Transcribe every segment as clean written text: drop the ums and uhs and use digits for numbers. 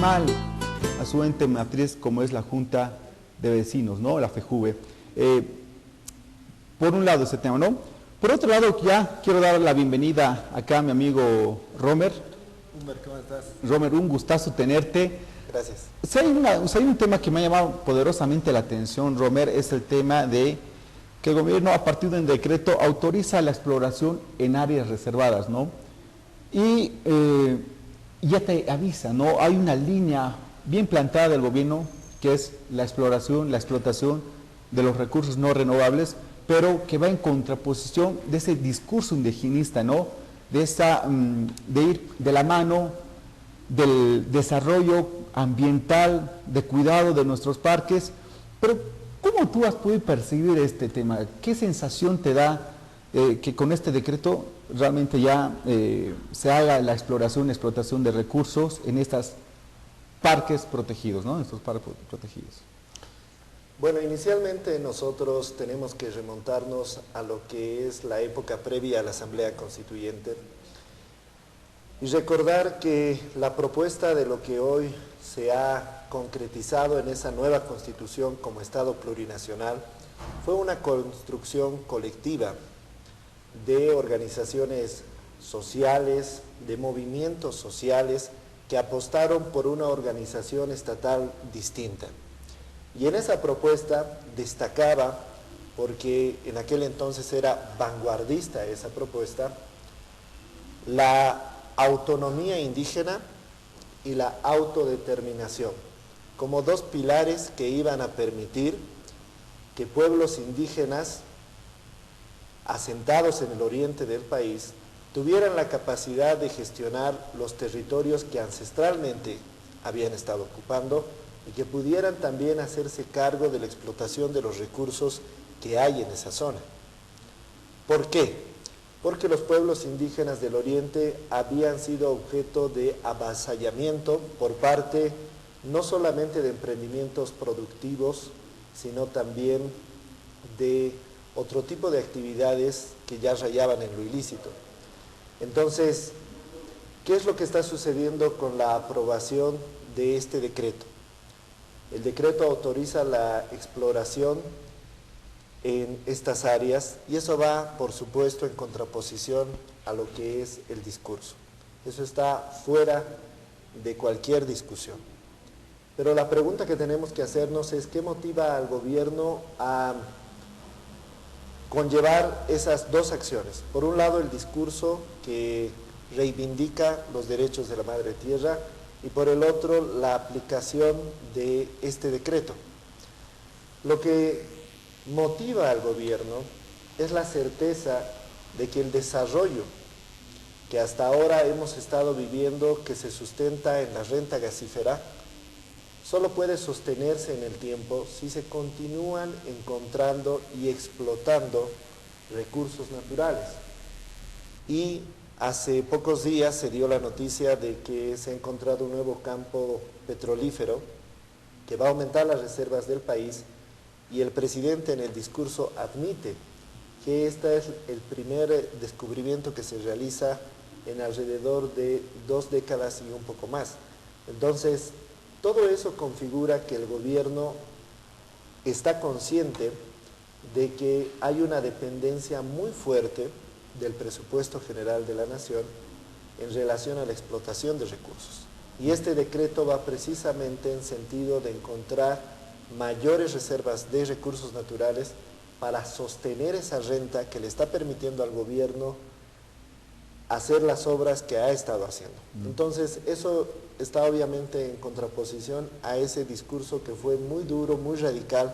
mal a su ente matriz como es la Junta de Vecinos, ¿no? La FEJUVE. Por un lado ese tema, ¿no? Por otro lado, ya quiero dar la bienvenida acá a mi amigo Romer. Humber, ¿cómo estás? Romer, un gustazo tenerte. Gracias. Si hay un tema que me ha llamado poderosamente la atención, Romer, es el tema de que el gobierno, a partir de un decreto, autoriza la exploración en áreas reservadas, ¿no? Y ya te avisa, ¿no? Hay una línea bien plantada del gobierno, que es la exploración, la explotación de los recursos no renovables, pero que va en contraposición de ese discurso indigenista, ¿no? De ir de la mano del desarrollo ambiental, de cuidado de nuestros parques. Pero ¿cómo tú has podido percibir este tema? ¿Qué sensación te da que con este decreto realmente ya se haga la explotación de recursos en estos parques protegidos, ¿no? En estos parques protegidos. Bueno, inicialmente nosotros tenemos que remontarnos a lo que es la época previa a la Asamblea Constituyente y recordar que la propuesta de lo que hoy se ha concretizado en esa nueva Constitución como Estado plurinacional fue una construcción colectiva de organizaciones sociales, de movimientos sociales que apostaron por una organización estatal distinta. Y en esa propuesta destacaba, porque en aquel entonces era vanguardista esa propuesta, la autonomía indígena y la autodeterminación, como dos pilares que iban a permitir que pueblos indígenas asentados en el oriente del país tuvieran la capacidad de gestionar los territorios que ancestralmente habían estado ocupando y que pudieran también hacerse cargo de la explotación de los recursos que hay en esa zona. ¿Por qué? Porque los pueblos indígenas del oriente habían sido objeto de avasallamiento por parte no solamente de emprendimientos productivos, sino también de otro tipo de actividades que ya rayaban en lo ilícito. Entonces, ¿qué es lo que está sucediendo con la aprobación de este decreto? El decreto autoriza la exploración en estas áreas y eso va, por supuesto, en contraposición a lo que es el discurso. Eso está fuera de cualquier discusión. Pero la pregunta que tenemos que hacernos es ¿qué motiva al gobierno a conllevar esas dos acciones? Por un lado, el discurso que reivindica los derechos de la madre tierra y por el otro, la aplicación de este decreto. Lo que motiva al gobierno es la certeza de que el desarrollo que hasta ahora hemos estado viviendo, que se sustenta en la renta gasífera, solo puede sostenerse en el tiempo si se continúan encontrando y explotando recursos naturales. Y hace pocos días se dio la noticia de que se ha encontrado un nuevo campo petrolífero que va a aumentar las reservas del país y el presidente en el discurso admite que este es el primer descubrimiento que se realiza en alrededor de 2 décadas y un poco más. Entonces, todo eso configura que el gobierno está consciente de que hay una dependencia muy fuerte del presupuesto general de la nación en relación a la explotación de recursos. Y este decreto va precisamente en sentido de encontrar mayores reservas de recursos naturales para sostener esa renta que le está permitiendo al gobierno hacer las obras que ha estado haciendo. Entonces, eso está obviamente en contraposición a ese discurso que fue muy duro, muy radical,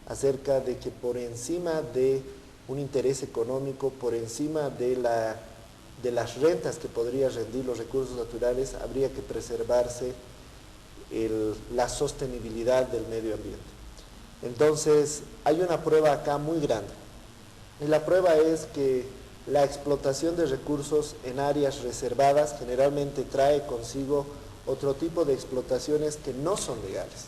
acerca de que por encima de un interés económico, por encima de las rentas que podría rendir los recursos naturales, habría que preservarse la sostenibilidad del medio ambiente. Entonces, hay una prueba acá muy grande. Y la prueba es que la explotación de recursos en áreas reservadas generalmente trae consigo otro tipo de explotaciones que no son legales.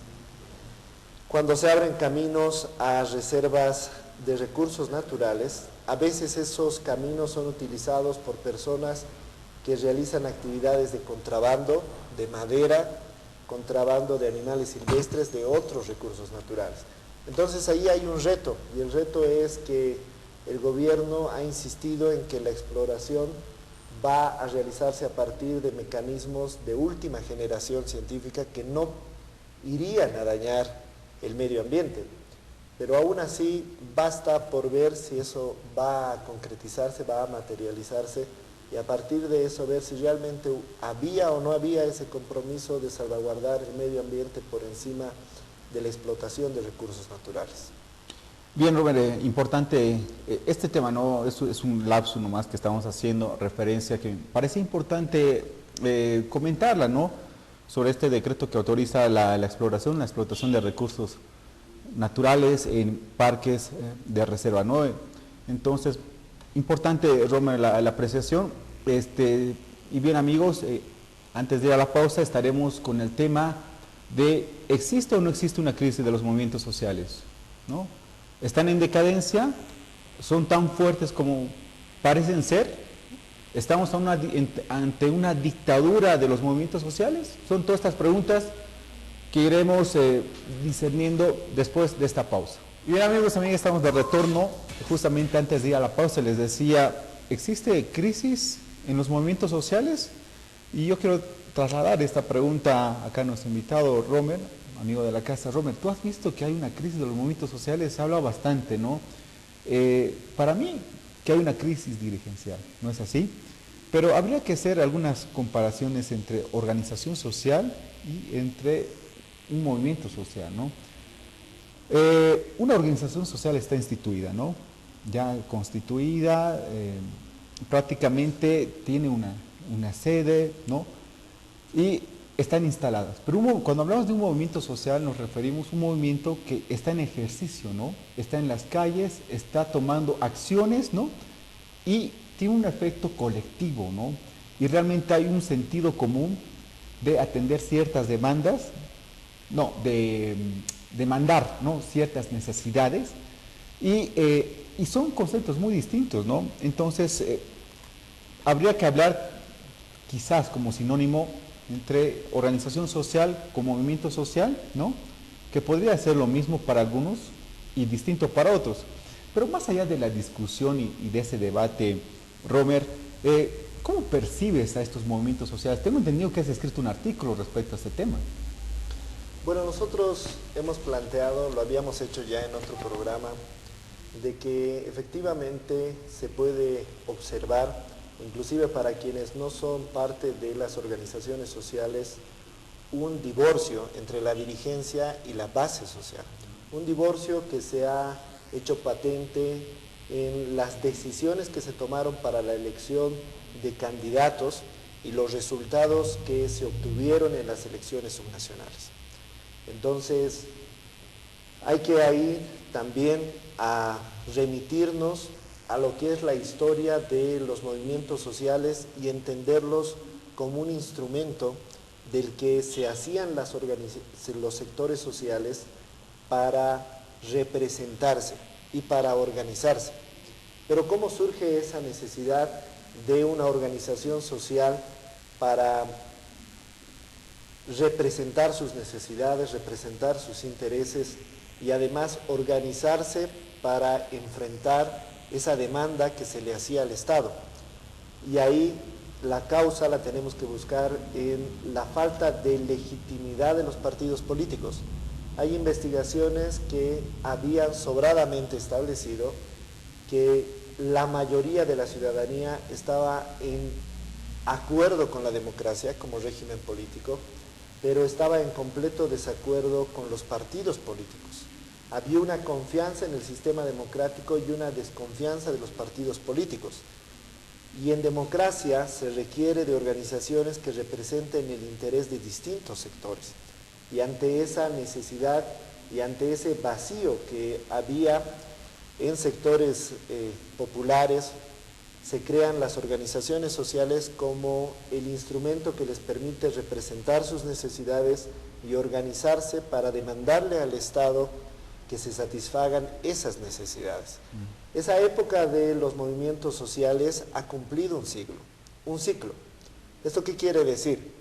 Cuando se abren caminos a reservas de recursos naturales, a veces esos caminos son utilizados por personas que realizan actividades de contrabando, de madera, contrabando de animales silvestres de otros recursos naturales. Entonces ahí hay un reto, y el reto es que el gobierno ha insistido en que la exploración va a realizarse a partir de mecanismos de última generación científica que no irían a dañar el medio ambiente. Pero aún así basta por ver si eso va a concretizarse, va a materializarse, y a partir de eso ver si realmente había o no había ese compromiso de salvaguardar el medio ambiente por encima de la explotación de recursos naturales. Bien, Robert, importante, este tema no es un lapso nomás que estamos haciendo referencia, que parece importante comentarla, ¿no? Sobre este decreto que autoriza la exploración, la explotación de recursos naturales en parques de reserva, ¿no? Entonces, importante, Romer, la apreciación. Y bien, amigos, antes de ir a la pausa estaremos con el tema de ¿existe o no existe una crisis de los movimientos sociales? ¿No? ¿Están en decadencia? ¿Son tan fuertes como parecen ser? ¿Estamos ante una dictadura de los movimientos sociales? Son todas estas preguntas que iremos discerniendo después de esta pausa. Y bien, amigos, también estamos de retorno. Justamente antes de ir a la pausa les decía, ¿existe crisis en los movimientos sociales? Y yo quiero trasladar esta pregunta acá a nuestro invitado, Romer, amigo de la casa. Romer, ¿tú has visto que hay una crisis de los movimientos sociales? Se habla bastante, ¿no? Para mí, que hay una crisis dirigencial, ¿no es así? Pero habría que hacer algunas comparaciones entre organización social y entre un movimiento social, ¿no? Una organización social está instituida, ¿no? Ya constituida, prácticamente tiene una sede, ¿no? Y están instaladas. Pero cuando hablamos de un movimiento social nos referimos a un movimiento que está en ejercicio, ¿no? Está en las calles, está tomando acciones, ¿no? Y tiene un efecto colectivo, ¿no? Y realmente hay un sentido común de atender ciertas demandas, no, de demandar, ¿no? Ciertas necesidades, y son conceptos muy distintos, ¿no? Entonces, habría que hablar quizás como sinónimo entre organización social con movimiento social, ¿no? Que podría ser lo mismo para algunos y distinto para otros. Pero más allá de la discusión y de ese debate, Romer, ¿cómo percibes a estos movimientos sociales? Tengo entendido que has escrito un artículo respecto a este tema. Bueno, nosotros hemos planteado, lo habíamos hecho ya en otro programa, de que efectivamente se puede observar, inclusive para quienes no son parte de las organizaciones sociales, un divorcio entre la dirigencia y la base social. Un divorcio que se ha hecho patente en las decisiones que se tomaron para la elección de candidatos y los resultados que se obtuvieron en las elecciones subnacionales. Entonces, hay que ir también a remitirnos a lo que es la historia de los movimientos sociales y entenderlos como un instrumento del que se hacían los sectores sociales para representarse y para organizarse. Pero ¿cómo surge esa necesidad de una organización social para representar sus necesidades, representar sus intereses y además organizarse para enfrentar esa demanda que se le hacía al Estado? Y ahí la causa la tenemos que buscar en la falta de legitimidad de los partidos políticos. Hay investigaciones que habían sobradamente establecido que la mayoría de la ciudadanía estaba en acuerdo con la democracia como régimen político, pero estaba en completo desacuerdo con los partidos políticos. Había una confianza en el sistema democrático y una desconfianza de los partidos políticos. Y en democracia se requiere de organizaciones que representen el interés de distintos sectores. Y ante esa necesidad y ante ese vacío que había en sectores populares, se crean las organizaciones sociales como el instrumento que les permite representar sus necesidades y organizarse para demandarle al Estado que se satisfagan esas necesidades. Esa época de los movimientos sociales ha cumplido un ciclo. ¿Esto qué quiere decir?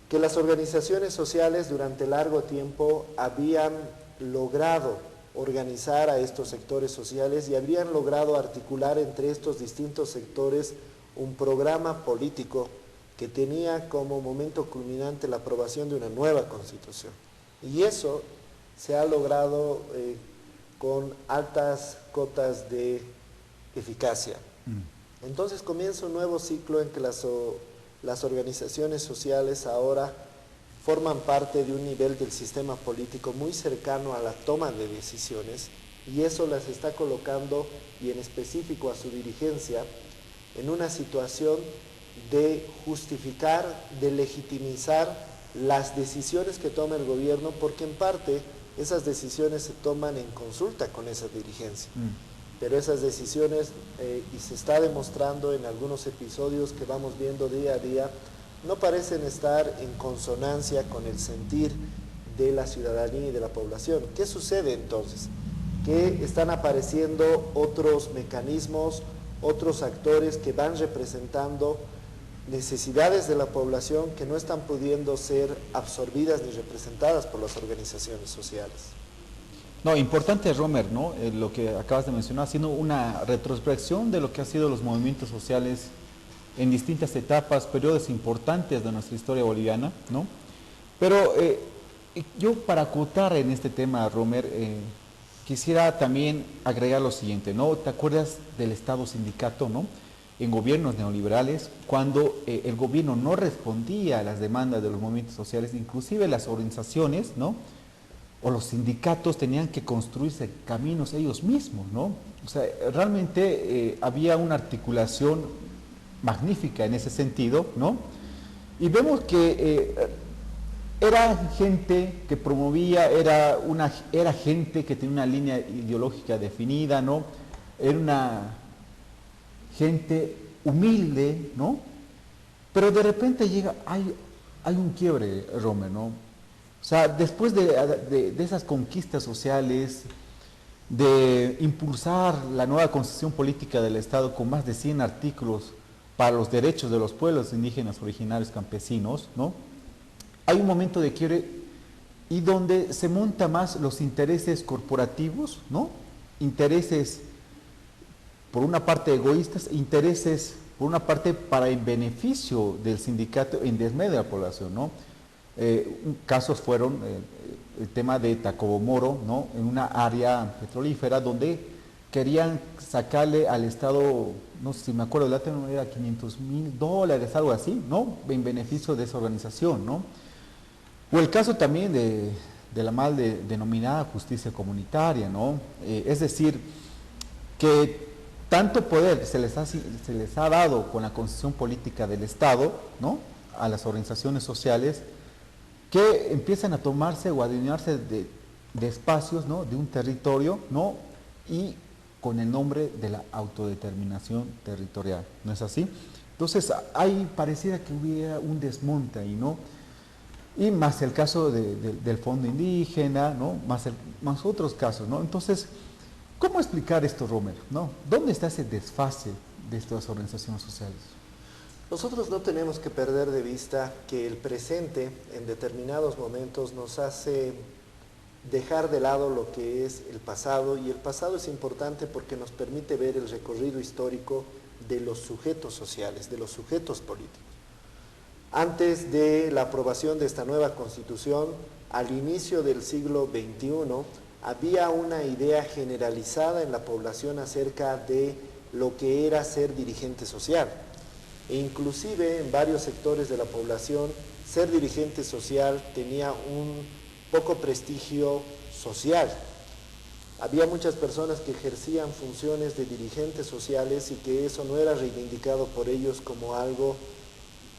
que las organizaciones sociales durante largo tiempo habían logrado organizar a estos sectores sociales y habrían logrado articular entre estos distintos sectores un programa político que tenía como momento culminante la aprobación de una nueva constitución. Y eso se ha logrado con altas cotas de eficacia. Entonces comienza un nuevo ciclo en que las organizaciones sociales ahora forman parte de un nivel del sistema político muy cercano a la toma de decisiones, y eso las está colocando, y en específico a su dirigencia, en una situación de justificar, de legitimizar las decisiones que toma el gobierno, porque en parte esas decisiones se toman en consulta con esa dirigencia. Pero esas decisiones, y se está demostrando en algunos episodios que vamos viendo día a día, no parecen estar en consonancia con el sentir de la ciudadanía y de la población. ¿Qué sucede entonces? Que están apareciendo otros mecanismos, otros actores que van representando necesidades de la población que no están pudiendo ser absorbidas ni representadas por las organizaciones sociales. No, importante, Romer, ¿no? Lo que acabas de mencionar, haciendo una retrospección de lo que han sido los movimientos sociales en distintas etapas, periodos importantes de nuestra historia boliviana, ¿no? Pero yo, para acotar en este tema, Romer, quisiera también agregar lo siguiente, ¿no? ¿Te acuerdas del Estado sindicato, ¿no? En gobiernos neoliberales, cuando el gobierno no respondía a las demandas de los movimientos sociales, inclusive las organizaciones, ¿no? O los sindicatos tenían que construirse caminos ellos mismos, ¿no? O sea, realmente había una articulación magnífica en ese sentido, ¿no? Y vemos que era gente que promovía, era gente que tenía una línea ideológica definida, ¿no? Era una gente humilde, ¿no? Pero de repente hay un quiebre, Romer, ¿no? O sea, después de esas conquistas sociales, de impulsar la nueva constitución política del Estado con más de 100 artículos para los derechos de los pueblos indígenas originarios campesinos, ¿no? Hay un momento de quiebre y donde se monta más los intereses corporativos, ¿no? Intereses por una parte egoístas, intereses por una parte para el beneficio del sindicato en desmedro de la población, ¿no? Casos fueron el tema de Tacobomoro, ¿no? En una área petrolífera donde querían sacarle al Estado, no sé si me acuerdo, la tenía era $500,000, algo así, ¿no? En beneficio de esa organización, ¿no? O el caso también de la mal denominada justicia comunitaria, ¿no? Es decir, que tanto poder se les ha dado con la constitución política del Estado, ¿no? A las organizaciones sociales, que empiezan a tomarse o a adueñarse de espacios, ¿no? De un territorio, ¿no? Y con el nombre de la autodeterminación territorial, ¿no es así? Entonces, ahí pareciera que hubiera un desmonte ahí, ¿no? Y más el caso del fondo indígena, ¿no? Más otros casos, ¿no? Entonces, ¿cómo explicar esto, Romer, ¿no? ¿Dónde está ese desfase de estas organizaciones sociales? Nosotros no tenemos que perder de vista que el presente en determinados momentos nos hace dejar de lado lo que es el pasado, y el pasado es importante porque nos permite ver el recorrido histórico de los sujetos sociales, de los sujetos políticos. Antes de la aprobación de esta nueva constitución, al inicio del siglo XXI, había una idea generalizada en la población acerca de lo que era ser dirigente social. E inclusive en varios sectores de la población, ser dirigente social tenía un poco prestigio social. Había muchas personas que ejercían funciones de dirigentes sociales y que eso no era reivindicado por ellos como algo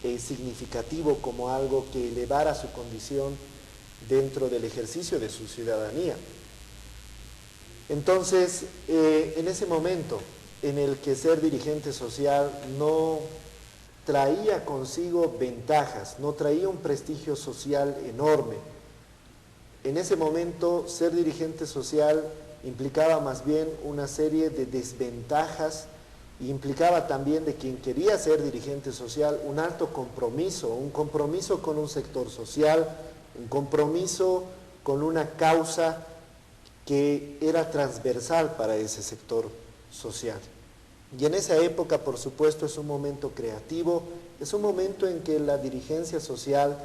significativo, como algo que elevara su condición dentro del ejercicio de su ciudadanía. Entonces, en ese momento en el que ser dirigente social no traía consigo ventajas, no traía un prestigio social enorme, en ese momento ser dirigente social implicaba más bien una serie de desventajas y implicaba también de quien quería ser dirigente social un alto compromiso, un compromiso con un sector social, un compromiso con una causa que era transversal para ese sector social. Y en esa época, por supuesto, es un momento creativo, es un momento en que la dirigencia social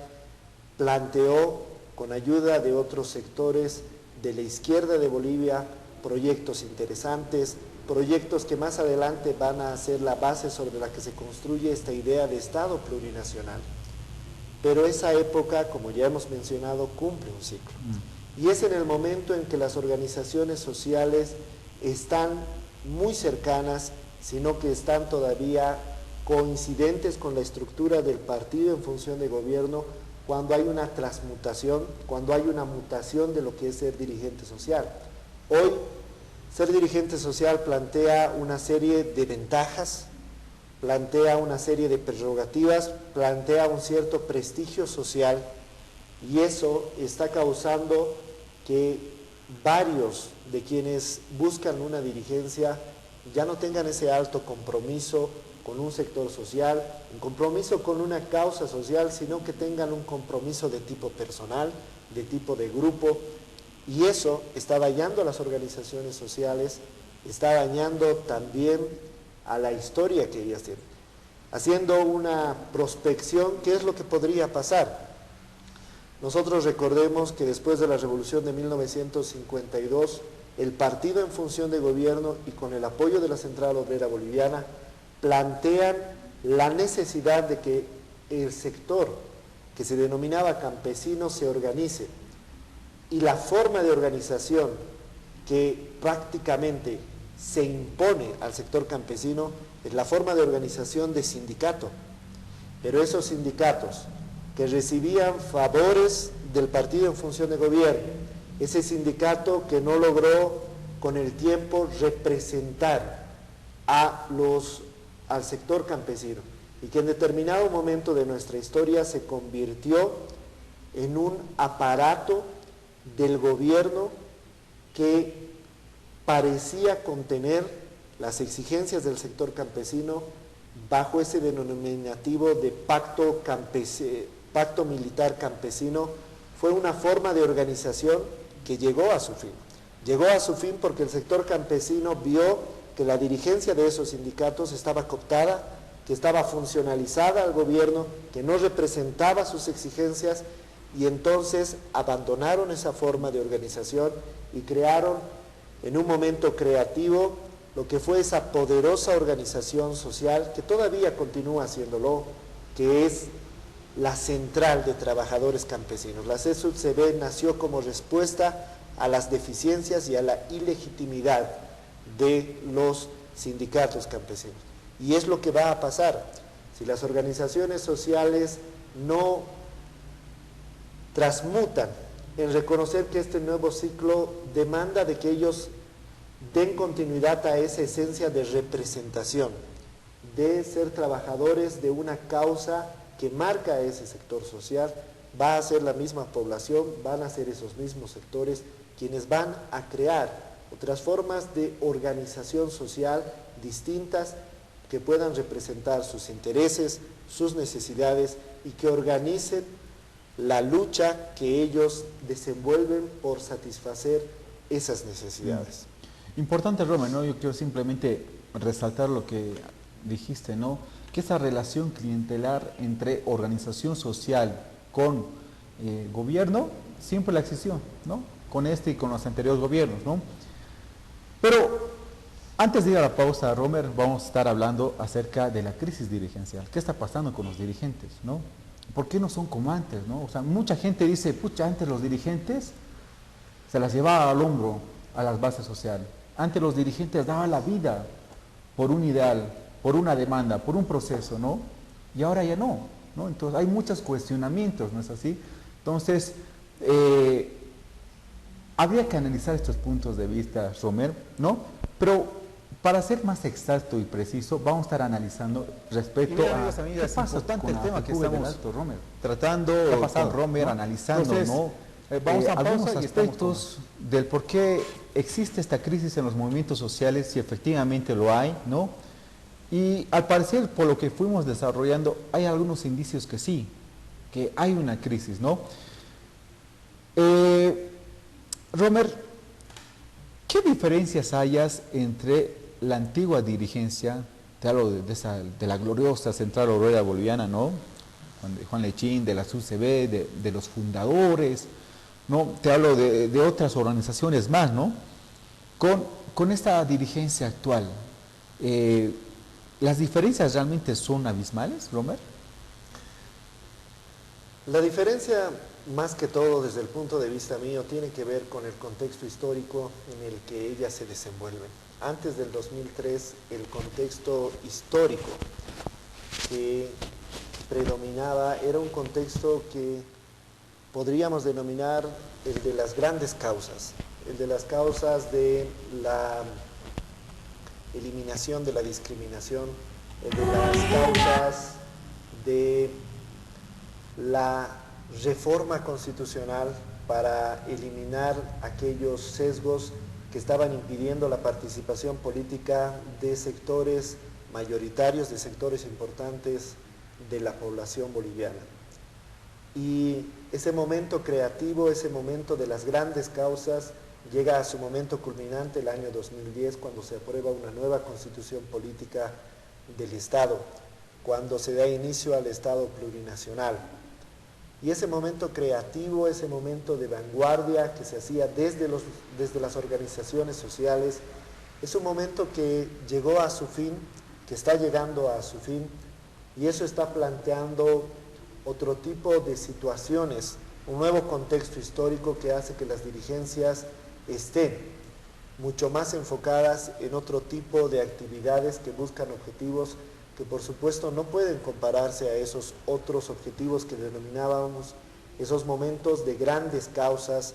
planteó, con ayuda de otros sectores de la izquierda de Bolivia, proyectos interesantes, proyectos que más adelante van a ser la base sobre la que se construye esta idea de Estado plurinacional. Pero esa época, como ya hemos mencionado, cumple un ciclo. Y es en el momento en que las organizaciones sociales están muy cercanas, sino que están todavía coincidentes con la estructura del partido en función de gobierno, cuando hay una transmutación, cuando hay una mutación de lo que es ser dirigente social. Hoy, ser dirigente social plantea una serie de ventajas, plantea una serie de prerrogativas, plantea un cierto prestigio social, y eso está causando que varios de quienes buscan una dirigencia ya no tengan ese alto compromiso con un sector social, un compromiso con una causa social, sino que tengan un compromiso de tipo personal, de tipo de grupo, y eso está dañando a las organizaciones sociales, está dañando también a la historia que ellas tienen. Haciendo una prospección, ¿qué es lo que podría pasar? Nosotros recordemos que después de la Revolución de 1952, el partido en función de gobierno y con el apoyo de la Central Obrera Boliviana plantean la necesidad de que el sector que se denominaba campesino se organice, y la forma de organización que prácticamente se impone al sector campesino es la forma de organización de sindicato. Pero esos sindicatos que recibían favores del partido en función de gobierno, ese sindicato que no logró con el tiempo representar al sector campesino, y que en determinado momento de nuestra historia se convirtió en un aparato del gobierno que parecía contener las exigencias del sector campesino bajo ese denominativo de pacto militar campesino. Fue una forma de organización que llegó a su fin. Llegó a su fin porque el sector campesino vio que la dirigencia de esos sindicatos estaba cooptada, que estaba funcionalizada al gobierno, que no representaba sus exigencias, y entonces abandonaron esa forma de organización y crearon en un momento creativo lo que fue esa poderosa organización social, que todavía continúa haciéndolo, que es la Central de Trabajadores Campesinos. La CSUTCB nació como respuesta a las deficiencias y a la ilegitimidad de los sindicatos campesinos. Y es lo que va a pasar si las organizaciones sociales no transmutan en reconocer que este nuevo ciclo demanda de que ellos den continuidad a esa esencia de representación, de ser trabajadores de una causa que marca a ese sector social. Va a ser la misma población, van a ser esos mismos sectores quienes van a crear otras formas de organización social distintas que puedan representar sus intereses, sus necesidades, y que organicen la lucha que ellos desenvuelven por satisfacer esas necesidades. Importante, Romer, ¿no? Yo quiero simplemente resaltar lo que dijiste, ¿no? Que esa relación clientelar entre organización social con gobierno siempre la existió, ¿no? Con este y con los anteriores gobiernos, ¿no? Pero antes de ir a la pausa, Romer, vamos a estar hablando acerca de la crisis dirigencial. ¿Qué está pasando con los dirigentes, no? ¿Por qué no son como antes, no? O sea, mucha gente dice, pucha, antes los dirigentes se las llevaba al hombro a las bases sociales. Antes los dirigentes daban la vida por un ideal, por una demanda, por un proceso, ¿no? Y ahora ya no, ¿no? Entonces hay muchos cuestionamientos, ¿no es así? Entonces, habría que analizar estos puntos de vista, Romer, ¿no? Pero para ser más exacto y preciso, vamos a estar analizando respecto a amigas, qué pasa importante con el tema que estamos alto, Romer. tratando Con Romer, ¿no? analizando, Entonces, ¿no? vamos a algunos pausa y aspectos del por qué existe esta crisis en los movimientos sociales, si efectivamente lo hay, ¿no? Y al parecer, por lo que fuimos desarrollando, hay algunos indicios que sí, que hay una crisis, ¿no? Romer, ¿qué diferencias hayas entre la antigua dirigencia, te hablo de la gloriosa Central Obrera Boliviana, ¿no? Juan Lechín, de la UCB, de los fundadores, ¿no? Te hablo de otras organizaciones más, ¿no? Con esta dirigencia actual, ¿las diferencias realmente son abismales, Romer? La diferencia, más que todo desde el punto de vista mío, tiene que ver con el contexto histórico en el que ellas se desenvuelven. Antes del 2003, el contexto histórico que predominaba era un contexto que podríamos denominar el de las grandes causas, el de las causas de la eliminación de la discriminación, el de las causas de la reforma constitucional para eliminar aquellos sesgos que estaban impidiendo la participación política de sectores mayoritarios, de sectores importantes de la población boliviana. Y ese momento creativo, ese momento de las grandes causas, llega a su momento culminante el año 2010, cuando se aprueba una nueva constitución política del Estado, cuando se da inicio al Estado plurinacional. Y ese momento creativo, ese momento de vanguardia que se hacía desde las organizaciones sociales, es un momento que llegó a su fin, que está llegando a su fin, y eso está planteando otro tipo de situaciones, un nuevo contexto histórico que hace que las dirigencias estén mucho más enfocadas en otro tipo de actividades que buscan objetivos que por supuesto no pueden compararse a esos otros objetivos que denominábamos esos momentos de grandes causas,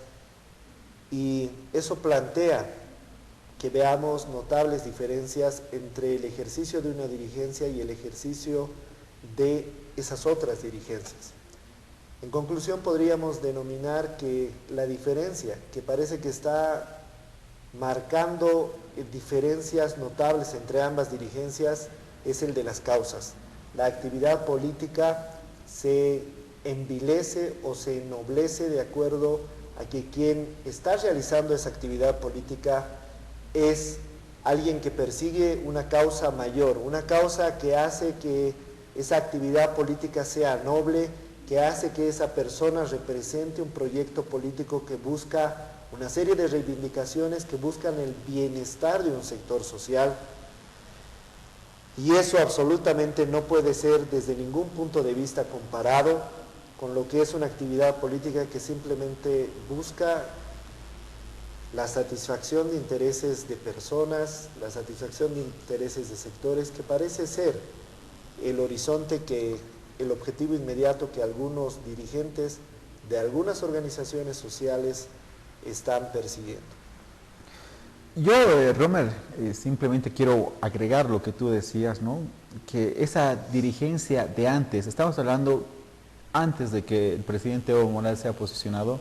y eso plantea que veamos notables diferencias entre el ejercicio de una dirigencia y el ejercicio de esas otras dirigencias. En conclusión, podríamos denominar que la diferencia que parece que está marcando diferencias notables entre ambas dirigencias es el de las causas. La actividad política se envilece o se ennoblece de acuerdo a que quien está realizando esa actividad política es alguien que persigue una causa mayor, una causa que hace que esa actividad política sea noble, que hace que esa persona represente un proyecto político que busca una serie de reivindicaciones que buscan el bienestar de un sector social. Y eso absolutamente no puede ser desde ningún punto de vista comparado con lo que es una actividad política que simplemente busca la satisfacción de intereses de personas, la satisfacción de intereses de sectores, que parece ser el horizonte, el objetivo inmediato que algunos dirigentes de algunas organizaciones sociales están persiguiendo. Yo, Romer, simplemente quiero agregar lo que tú decías, ¿no? Que esa dirigencia de antes, estamos hablando antes de que el presidente Evo Morales sea posicionado,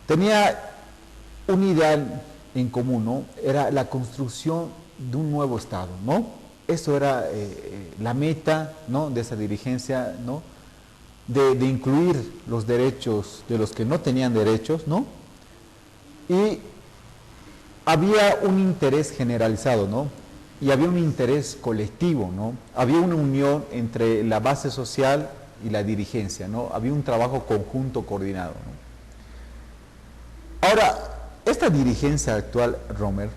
tenía un ideal en común, ¿no? Era la construcción de un nuevo Estado, ¿no? Eso era la meta, ¿no?, de esa dirigencia, ¿no?, de incluir los derechos de los que no tenían derechos, ¿no? Y había un interés generalizado, ¿no? Y había un interés colectivo, ¿no? Había una unión entre la base social y la dirigencia, ¿no? Había un trabajo conjunto coordinado, ¿no? Ahora, esta dirigencia actual, Romer,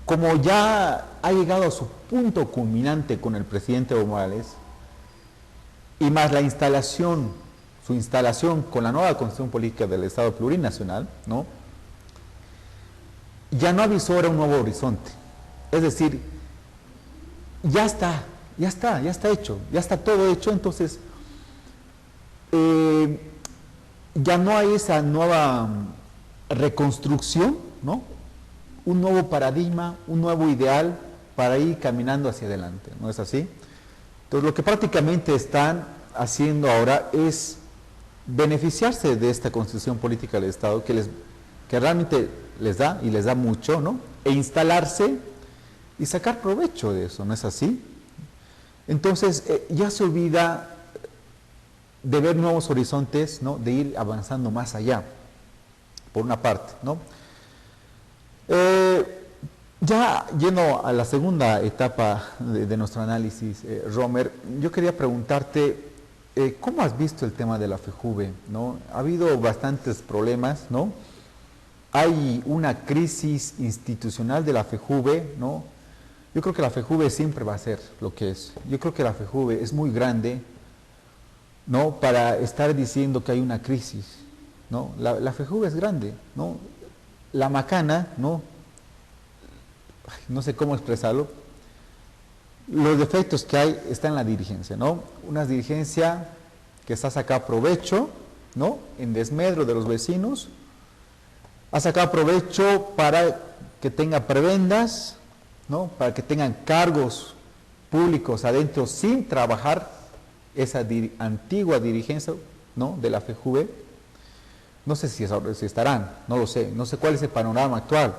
como ya ha llegado a su punto culminante con el presidente Evo Morales, y más la instalación, su instalación con la nueva Constitución Política del Estado Plurinacional, ¿no?, ya no avisora un nuevo horizonte. Es decir, ya está hecho, ya está todo hecho. Entonces, ya no hay esa nueva reconstrucción, ¿no?, un nuevo paradigma, un nuevo ideal para ir caminando hacia adelante, ¿no es así? Entonces, lo que prácticamente están haciendo ahora es beneficiarse de esta Constitución Política del Estado que realmente les da, y les da mucho, ¿no?, e instalarse y sacar provecho de eso, ¿no es así? Entonces, ya se olvida de ver nuevos horizontes, ¿no? De ir avanzando más allá, por una parte, ¿no? Ya yendo a la segunda etapa de nuestro análisis, Romer, yo quería preguntarte, ¿cómo has visto el tema de la FEJUVE, ¿no? Ha habido bastantes problemas, ¿no? Hay una crisis institucional de la FEJUVE, ¿no? Yo creo que la FEJUVE siempre va a ser lo que es. Yo creo que la FEJUVE es muy grande, ¿no? Para estar diciendo que hay una crisis, ¿no? La FEJUVE es grande, ¿no? La macana, ¿no? No sé cómo expresarlo. Los defectos que hay están en la dirigencia, ¿no? Una dirigencia que está sacando provecho, ¿no? En desmedro de los vecinos, ha sacado provecho para que tenga prebendas, ¿no? Para que tengan cargos públicos adentro sin trabajar esa antigua dirigencia, ¿no? De la FEJUVE. No sé si estarán, no lo sé, no sé cuál es el panorama actual,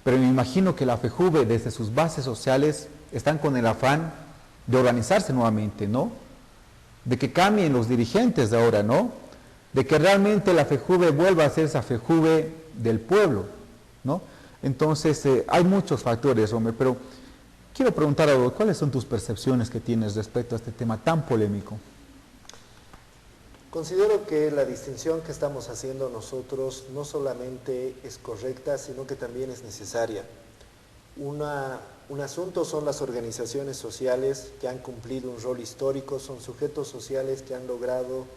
pero me imagino que la FEJUVE desde sus bases sociales están con el afán de organizarse nuevamente, ¿no? De que cambien los dirigentes de ahora, ¿no? De que realmente la FEJUVE vuelva a ser esa FEJUVE del pueblo, ¿no? Entonces, hay muchos factores, hombre, pero quiero preguntar a vos, ¿cuáles son tus percepciones que tienes respecto a este tema tan polémico? Considero que la distinción que estamos haciendo nosotros no solamente es correcta, sino que también es necesaria. Un asunto son las organizaciones sociales que han cumplido un rol histórico, son sujetos sociales que han logrado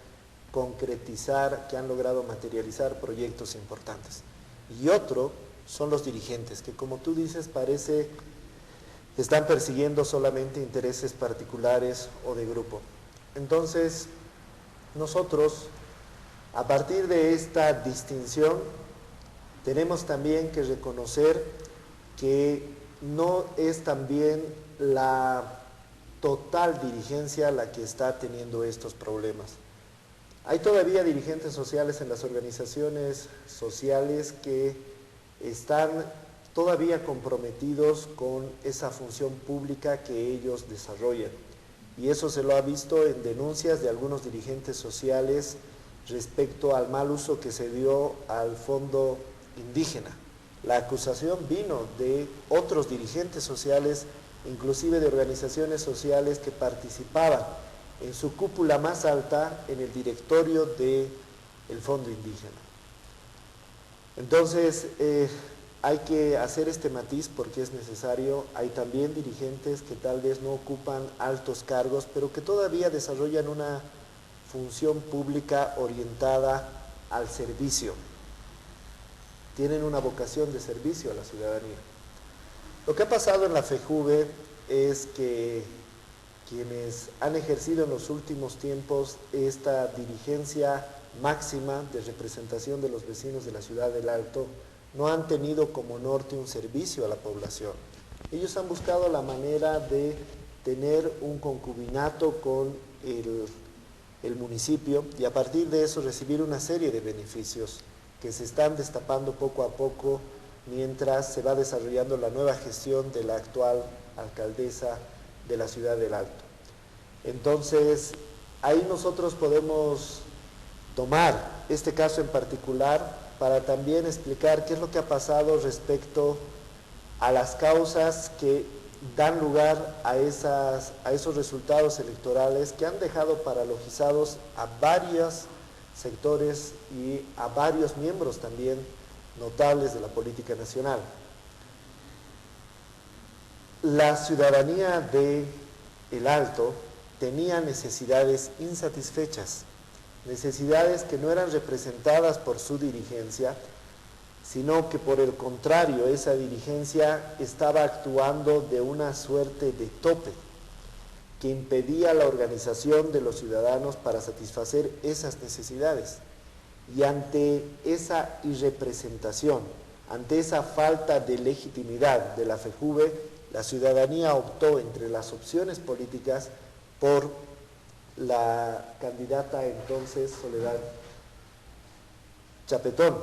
concretizar, que han logrado materializar proyectos importantes. Y otro son los dirigentes, que como tú dices, parece están persiguiendo solamente intereses particulares o de grupo. Entonces, nosotros, a partir de esta distinción, tenemos también que reconocer que no es también la total dirigencia la que está teniendo estos problemas. Hay todavía dirigentes sociales en las organizaciones sociales que están todavía comprometidos con esa función pública que ellos desarrollan. Y eso se lo ha visto en denuncias de algunos dirigentes sociales respecto al mal uso que se dio al fondo indígena. La acusación vino de otros dirigentes sociales, inclusive de organizaciones sociales que participaban en su cúpula más alta en el directorio del fondo indígena. Entonces, hay que hacer este matiz porque es necesario. Hay también dirigentes que tal vez no ocupan altos cargos, pero que todavía desarrollan una función pública orientada al servicio. Tienen una vocación de servicio a la ciudadanía. Lo que ha pasado en la FEJUVE es que quienes han ejercido en los últimos tiempos esta dirigencia máxima de representación de los vecinos de la ciudad del Alto no han tenido como norte un servicio a la población. Ellos han buscado la manera de tener un concubinato con el municipio y a partir de eso recibir una serie de beneficios que se están destapando poco a poco mientras se va desarrollando la nueva gestión de la actual alcaldesa de la ciudad del Alto. Entonces, ahí nosotros podemos tomar este caso en particular para también explicar qué es lo que ha pasado respecto a las causas que dan lugar a esos resultados electorales que han dejado paralizados a varios sectores y a varios miembros también notables de la política nacional. La ciudadanía de El Alto tenía necesidades insatisfechas, necesidades que no eran representadas por su dirigencia, sino que por el contrario, esa dirigencia estaba actuando de una suerte de tope que impedía la organización de los ciudadanos para satisfacer esas necesidades. Y ante esa irrepresentación, ante esa falta de legitimidad de la FEJUVE, la ciudadanía optó entre las opciones políticas por la candidata entonces Soledad Chapetón.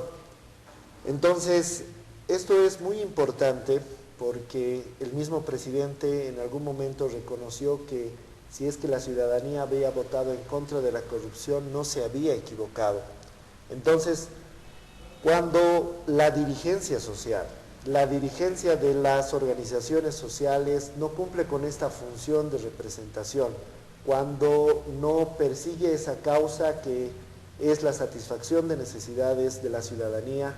Entonces, esto es muy importante porque el mismo presidente en algún momento reconoció que si es que la ciudadanía había votado en contra de la corrupción, no se había equivocado. Entonces, cuando la dirigencia social, la dirigencia de las organizaciones sociales no cumple con esta función de representación, cuando no persigue esa causa que es la satisfacción de necesidades de la ciudadanía,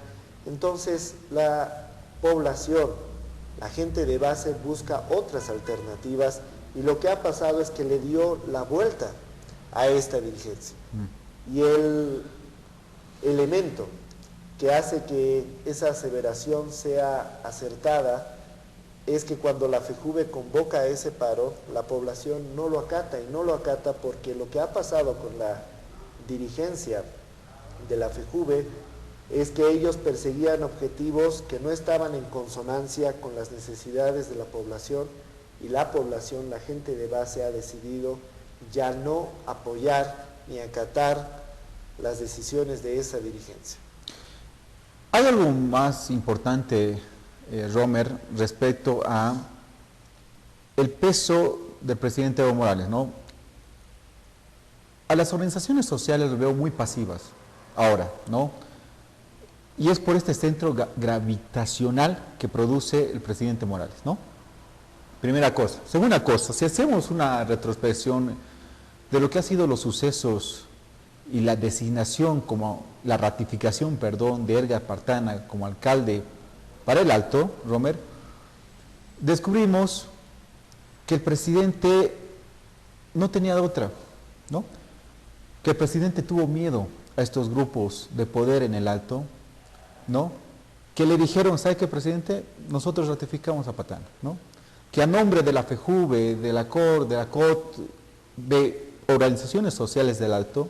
entonces la población, la gente de base busca otras alternativas y lo que ha pasado es que le dio la vuelta a esta dirigencia. Y el elemento que hace que esa aseveración sea acertada es que cuando la FEJUVE convoca a ese paro, la población no lo acata, y no lo acata porque lo que ha pasado con la dirigencia de la FEJUVE es que ellos perseguían objetivos que no estaban en consonancia con las necesidades de la población, y la población, la gente de base, ha decidido ya no apoyar ni acatar las decisiones de esa dirigencia. Hay algo más importante, Romer, respecto a el peso del presidente Evo Morales, ¿no? A las organizaciones sociales las veo muy pasivas ahora, ¿no? Y es por este centro gravitacional que produce el presidente Morales, ¿no? Primera cosa. Segunda cosa, si hacemos una retrospección de lo que han sido los sucesos y la designación la ratificación, perdón, de Edgar Partana como alcalde para el Alto, Romer, descubrimos que el presidente no tenía otra, ¿no? Que el presidente tuvo miedo a estos grupos de poder en el Alto, ¿no? Que le dijeron, ¿sabe qué, presidente? Nosotros ratificamos a Partana, ¿no? Que a nombre de la FEJUVE, de la COR, de la COT, de organizaciones sociales del Alto,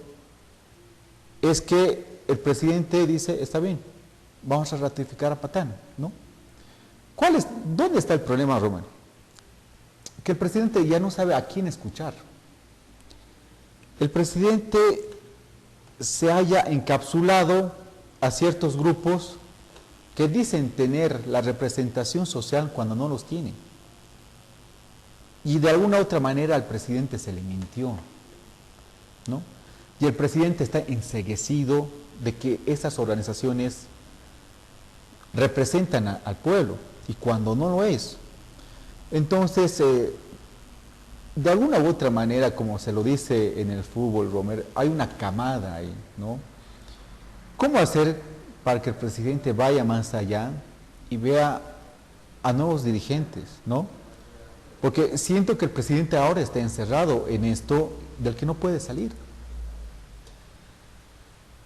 es que el presidente dice, está bien, vamos a ratificar a Partana, ¿no? ¿Dónde está el problema, Román? Que el presidente ya no sabe a quién escuchar. El presidente se haya encapsulado a ciertos grupos que dicen tener la representación social cuando no los tienen. Y de alguna otra manera al presidente se le mintió, ¿no? Y el presidente está enceguecido de que esas organizaciones representan al pueblo, y cuando no lo es. Entonces, de alguna u otra manera, como se lo dice en el fútbol, Romer, hay una camada ahí, ¿no? ¿Cómo hacer para que el presidente vaya más allá y vea a nuevos dirigentes, ¿no? Porque siento que el presidente ahora está encerrado en esto del que no puede salir.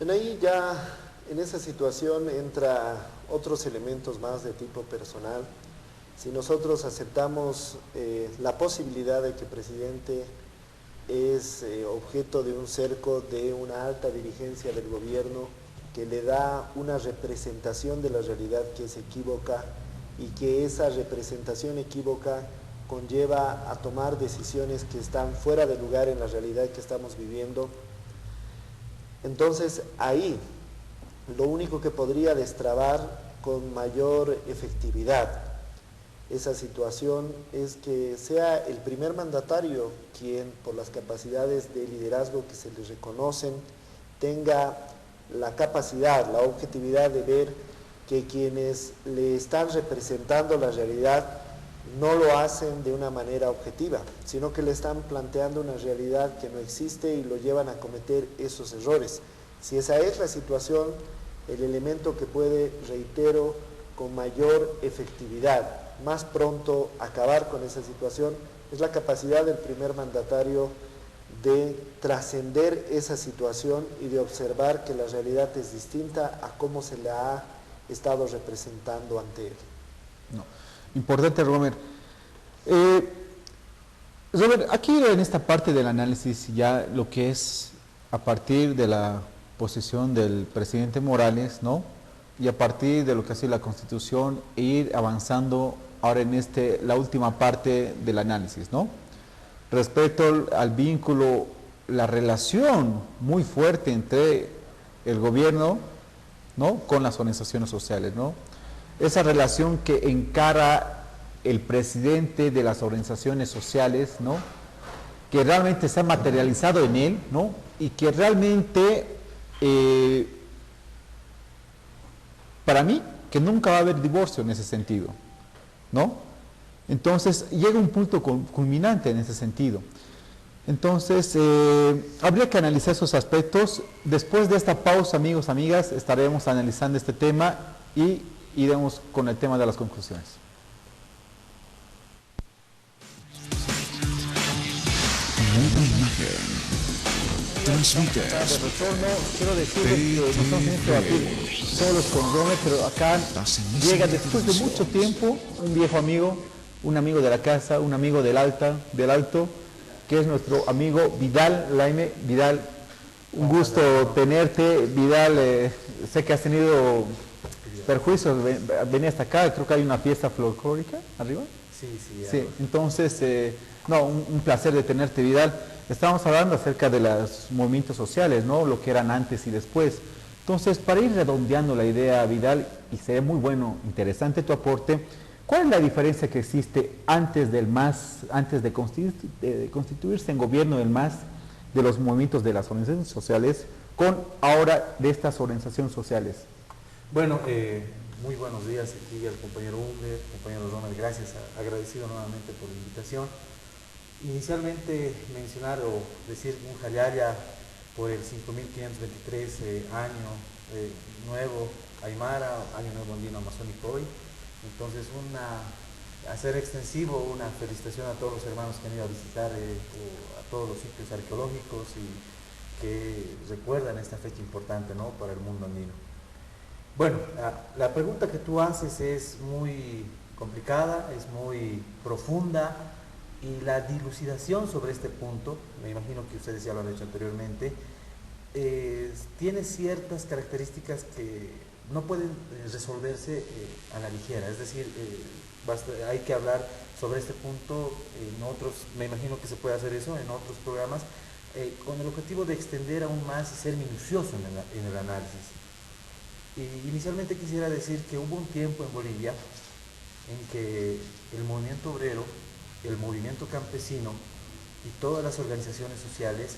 Ahí ya en esa situación entra otros elementos más de tipo personal. Si nosotros aceptamos la posibilidad de que el presidente es objeto de un cerco de una alta dirigencia del gobierno que le da una representación de la realidad que es equívoca, y que esa representación equívoca conlleva a tomar decisiones que están fuera de lugar en la realidad que estamos viviendo, entonces ahí lo único que podría destrabar con mayor efectividad esa situación es que sea el primer mandatario quien, por las capacidades de liderazgo que se le reconocen, tenga la capacidad, la objetividad de ver que quienes le están representando la realidad no lo hacen de una manera objetiva, sino que le están planteando una realidad que no existe y lo llevan a cometer esos errores. Si esa es la situación, el elemento que puede, reitero, con mayor efectividad, más pronto acabar con esa situación, es la capacidad del primer mandatario de trascender esa situación y de observar que la realidad es distinta a cómo se la ha estado representando ante él. No. Importante, Romer. Robert, aquí en esta parte del análisis, ya lo que es a partir de la posición del presidente Morales, ¿no? Y a partir de lo que ha sido la Constitución, e ir avanzando ahora en la última parte del análisis, ¿no? Respecto al vínculo, la relación muy fuerte entre el gobierno, ¿no?, con las organizaciones sociales, ¿no? Esa relación que encara el presidente de las organizaciones sociales, ¿no? Que realmente se ha materializado en él, ¿no? Y que realmente, para mí, que nunca va a haber divorcio en ese sentido, ¿no? Entonces, llega un punto culminante en ese sentido. Entonces, habría que analizar esos aspectos. Después de esta pausa, amigos, amigas, estaremos analizando este tema y iremos con el tema de las conclusiones. Transmite. De retorno, quiero decirles que no estamos teniendo que debatir solos con Romer, pero acá llega después de mucho tiempo un viejo amigo, un amigo de la casa, un amigo del Alto, que es nuestro amigo Vidal Laime. Vidal, un gusto tenerte. Vidal, sé que has tenido perjuicios, venía hasta acá, creo que hay una fiesta folclórica arriba. Sí, entonces, no, un placer de tenerte, Vidal. Estábamos hablando acerca de los movimientos sociales, ¿no? Lo que eran antes y después. Entonces, para ir redondeando la idea, Vidal, y sería muy bueno, interesante tu aporte, ¿cuál es la diferencia que existe antes del MAS, antes de constituirse en gobierno del MAS, de los movimientos de las organizaciones sociales, con ahora de estas organizaciones sociales? Bueno, muy buenos días aquí al compañero Humbert, compañero Ronald, gracias, agradecido nuevamente por la invitación. Inicialmente mencionar o decir un Jayaya por el 5523 año nuevo Aymara, año nuevo andino amazónico hoy. Entonces hacer extensivo una felicitación a todos los hermanos que han ido a visitar a todos los sitios arqueológicos y que recuerdan esta fecha importante, ¿no?, para el mundo andino. Bueno, la pregunta que tú haces es muy complicada, es muy profunda, y la dilucidación sobre este punto, me imagino que ustedes ya lo han hecho anteriormente, tiene ciertas características que no pueden resolverse a la ligera. Es decir, hay que hablar sobre este punto en otros, me imagino que se puede hacer eso en otros programas, con el objetivo de extender aún más y ser minucioso en el análisis. Inicialmente quisiera decir que hubo un tiempo en Bolivia en que el movimiento obrero, el movimiento campesino y todas las organizaciones sociales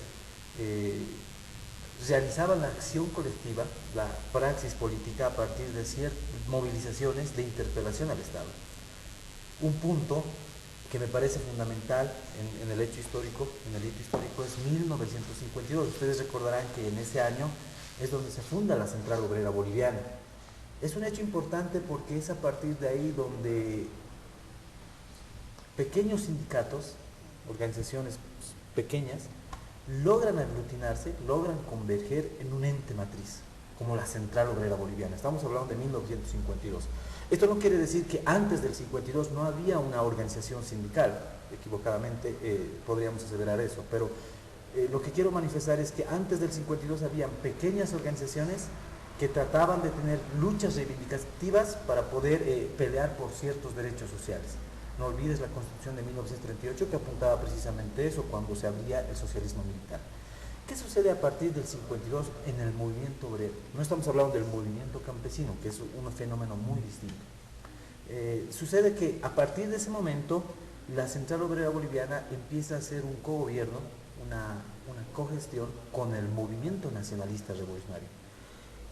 realizaban la acción colectiva, la praxis política a partir de ciertas movilizaciones de interpelación al Estado. Un punto que me parece fundamental en el hecho histórico, es 1952. Ustedes recordarán que en ese año es donde se funda la Central Obrera Boliviana. Es un hecho importante porque es a partir de ahí donde pequeños sindicatos, organizaciones pequeñas, logran aglutinarse, logran converger en un ente matriz, como la Central Obrera Boliviana. Estamos hablando de 1952. Esto no quiere decir que antes del 52 no había una organización sindical, equivocadamente podríamos aseverar eso, pero lo que quiero manifestar es que antes del 52 habían pequeñas organizaciones que trataban de tener luchas reivindicativas para poder pelear por ciertos derechos sociales. No olvides la Constitución de 1938 que apuntaba precisamente eso cuando se abría el socialismo militar. ¿Qué sucede a partir del 52 en el movimiento obrero? No estamos hablando del movimiento campesino, que es un fenómeno muy distinto. Sucede que a partir de ese momento la Central Obrera Boliviana empieza a hacer un cogobierno, una cogestión con el movimiento nacionalista revolucionario.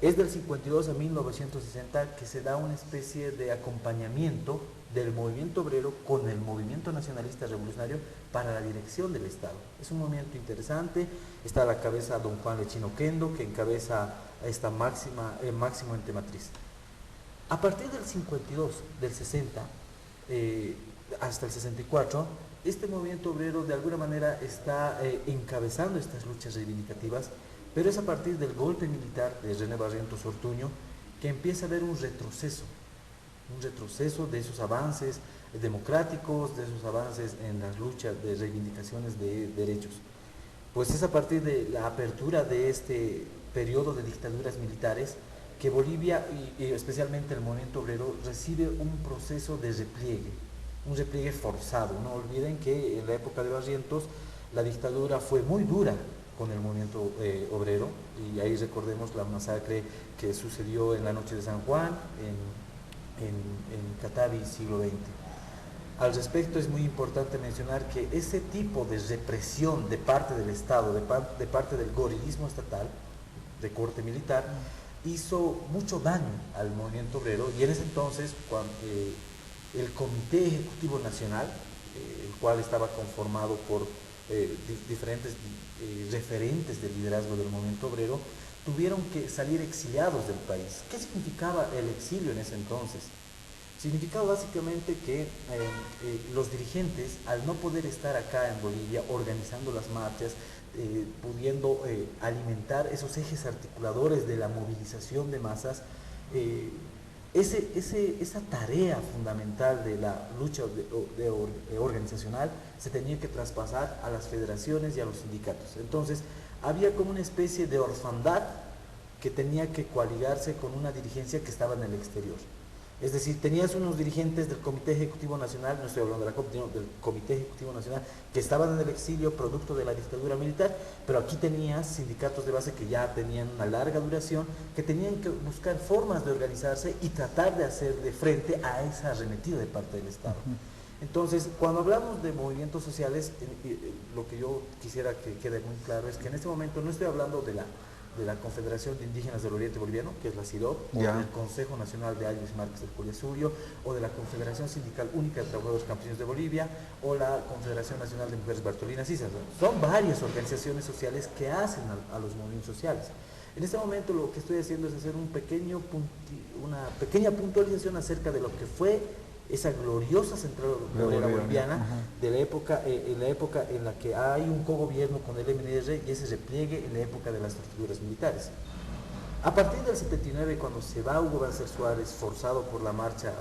Es del 52 a 1960 que se da una especie de acompañamiento del movimiento obrero con el movimiento nacionalista revolucionario para la dirección del Estado. Es un movimiento interesante, está a la cabeza don Juan Lechino Kendo, que encabeza esta máximo ente matriz. A partir del 52, del 60 hasta el 64, este movimiento obrero de alguna manera está encabezando estas luchas reivindicativas, pero es a partir del golpe militar de René Barrientos Ortuño que empieza a haber un retroceso de esos avances democráticos, de esos avances en las luchas de reivindicaciones de derechos. Pues es a partir de la apertura de este periodo de dictaduras militares que Bolivia, y especialmente el movimiento obrero, recibe un proceso de repliegue, un repliegue forzado. No olviden que en la época de Barrientos la dictadura fue muy dura con el movimiento obrero, y ahí recordemos la masacre que sucedió en la noche de San Juan, en Catavi, siglo XX. Al respecto es muy importante mencionar que ese tipo de represión de parte del Estado, de parte del gorilismo estatal, de corte militar, hizo mucho daño al movimiento obrero, y en ese entonces cuando, el Comité Ejecutivo Nacional, el cual estaba conformado por diferentes referentes del liderazgo del movimiento obrero, tuvieron que salir exiliados del país. ¿Qué significaba el exilio en ese entonces? Significaba básicamente que los dirigentes, al no poder estar acá en Bolivia organizando las marchas, pudiendo alimentar esos ejes articuladores de la movilización de masas, esa tarea fundamental de la lucha organizacional se tenía que traspasar a las federaciones y a los sindicatos. Entonces, había como una especie de orfandad que tenía que coaligarse con una dirigencia que estaba en el exterior. Es decir, tenías unos dirigentes del Comité Ejecutivo Nacional, no estoy hablando de la COP, sino del Comité Ejecutivo Nacional, que estaban en el exilio producto de la dictadura militar, pero aquí tenías sindicatos de base que ya tenían una larga duración, que tenían que buscar formas de organizarse y tratar de hacerle frente a esa arremetida de parte del Estado. Entonces, cuando hablamos de movimientos sociales, lo que yo quisiera que quede muy claro es que en este momento no estoy hablando de la Confederación de Indígenas del Oriente Boliviano, que es la CIDOB, o del Consejo Nacional de Ayllus y Marques del Collasurio, o de la Confederación Sindical Única de Trabajadores Campesinos de Bolivia, o la Confederación Nacional de Mujeres Bartolinas Isas. Son varias organizaciones sociales que hacen a los movimientos sociales. En este momento lo que estoy haciendo es hacer una pequeña puntualización acerca de lo que fue esa gloriosa central obrera boliviana de la época, en la época en la que hay un cogobierno con el MNR y ese repliegue en la época de las torturas militares. A partir del 79, cuando se va Hugo Banzer Suárez, forzado por la marcha,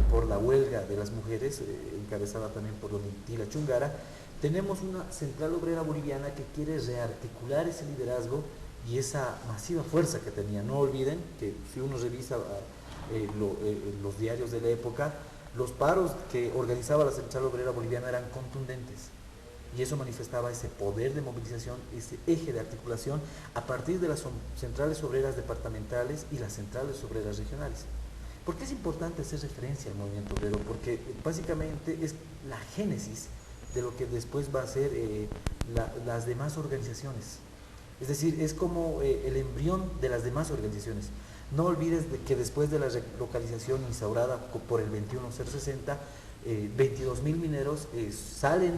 por la huelga de las mujeres, encabezada también por Domitila Chungara, tenemos una central obrera boliviana que quiere rearticular ese liderazgo y esa masiva fuerza que tenía. No olviden que si uno revisa los diarios de la época, los paros que organizaba la Central Obrera Boliviana eran contundentes, y eso manifestaba ese poder de movilización, ese eje de articulación a partir de las centrales obreras departamentales y las centrales obreras regionales. ¿Por qué es importante hacer referencia al movimiento obrero? Porque básicamente es la génesis de lo que después va a ser las demás organizaciones. Es decir, es como el embrión de las demás organizaciones. No olvides que después de la relocalización instaurada por el 21060, 22.000 mineros salen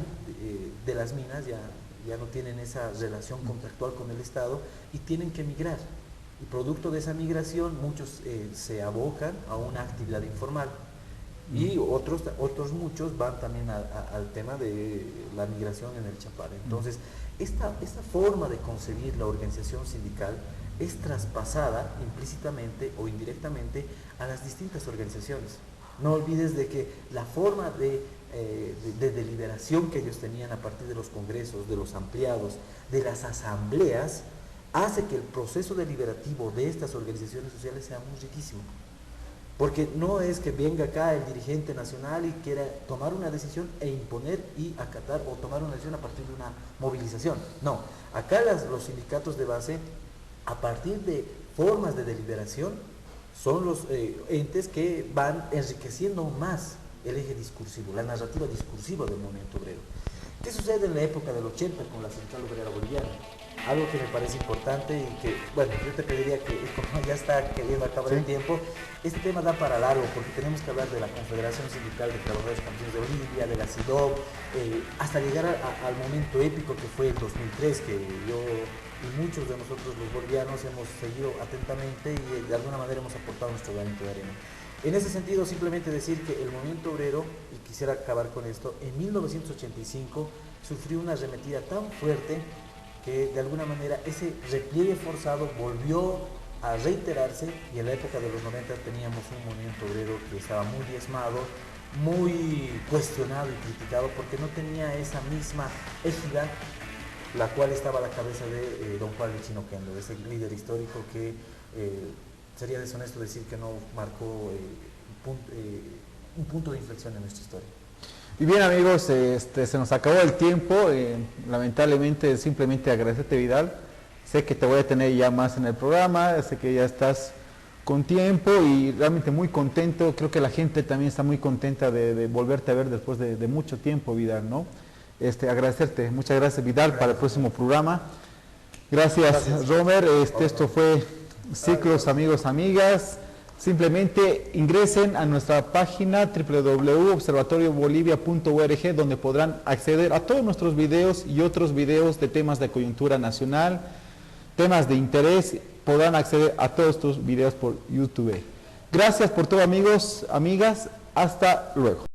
de las minas, ya no tienen esa relación contractual con el Estado y tienen que emigrar. Y producto de esa migración, muchos se abocan a una actividad informal y otros muchos van también al tema de la migración en el Chapare. Entonces, esta forma de concebir la organización sindical es traspasada implícitamente o indirectamente a las distintas organizaciones. No olvides de que la forma de deliberación que ellos tenían a partir de los congresos, de los ampliados, de las asambleas, hace que el proceso deliberativo de estas organizaciones sociales sea muy riquísimo. Porque no es que venga acá el dirigente nacional y quiera tomar una decisión e imponer y acatar o tomar una decisión a partir de una movilización. No, acá los sindicatos de base, a partir de formas de deliberación, son los entes que van enriqueciendo más el eje discursivo, la narrativa discursiva del movimiento obrero. ¿Qué sucede en la época del 80 con la Central Obrera Boliviana? Algo que me parece importante y que, bueno, yo te pediría que, como ya está queriendo acabar el tiempo, este tema da para largo, porque tenemos que hablar de la Confederación Sindical de Trabajadores Campesinos de Bolivia, de la CIDOB, hasta llegar al momento épico que fue el 2003, que yo y muchos de nosotros los bolivianos hemos seguido atentamente y de alguna manera hemos aportado nuestro granito de arena. En ese sentido, simplemente decir que el movimiento obrero, y quisiera acabar con esto, en 1985 sufrió una arremetida tan fuerte que de alguna manera ese repliegue forzado volvió a reiterarse, y en la época de los 90 teníamos un movimiento obrero que estaba muy diezmado, muy cuestionado y criticado porque no tenía esa misma égida la cual estaba a la cabeza de don Juan Lichino Kendo, ese líder histórico que sería deshonesto decir que no marcó un punto de inflexión en nuestra historia. Y bien, amigos, se nos acabó el tiempo, lamentablemente simplemente agradecerte, Vidal. Sé que te voy a tener ya más en el programa, sé que ya estás con tiempo y realmente muy contento. Creo que la gente también está muy contenta de volverte a ver después de mucho tiempo, Vidal, ¿no? Agradecerte, muchas gracias, Vidal, para el próximo programa. Gracias. Romer. Esto fue Ciclos, amigos, amigas. Simplemente ingresen a nuestra página www.observatoriobolivia.org, donde podrán acceder a todos nuestros videos y otros videos de temas de coyuntura nacional, temas de interés. Podrán acceder a todos estos videos por YouTube. Gracias por todo, amigos, amigas. Hasta luego.